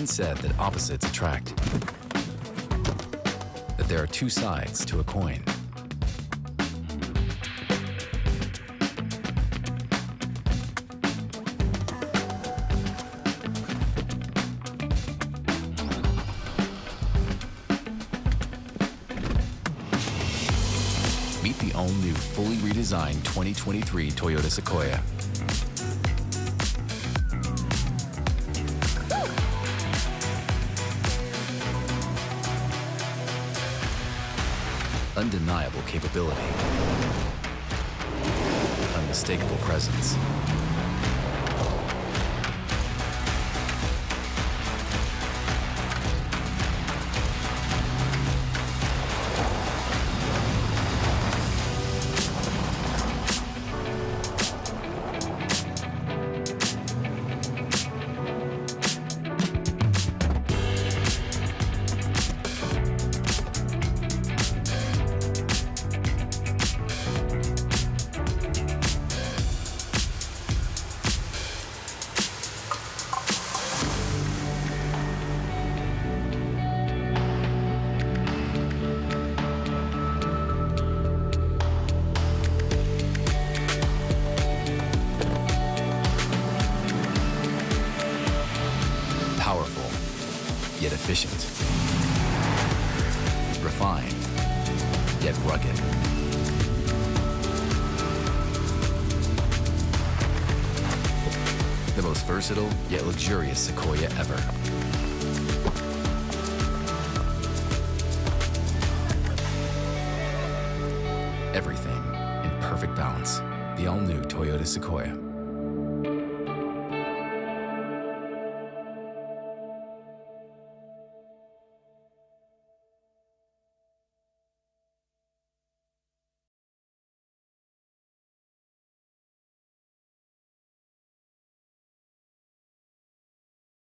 been said that opposites attract, that there are two sides to a coin. Meet the all-new, fully redesigned 2023 Toyota Sequoia. Undeniable capability. Unmistakable presence. Powerful, yet efficient. Refined, yet rugged. The most versatile, yet luxurious Sequoia ever. Everything in perfect balance. The all-new Toyota Sequoia.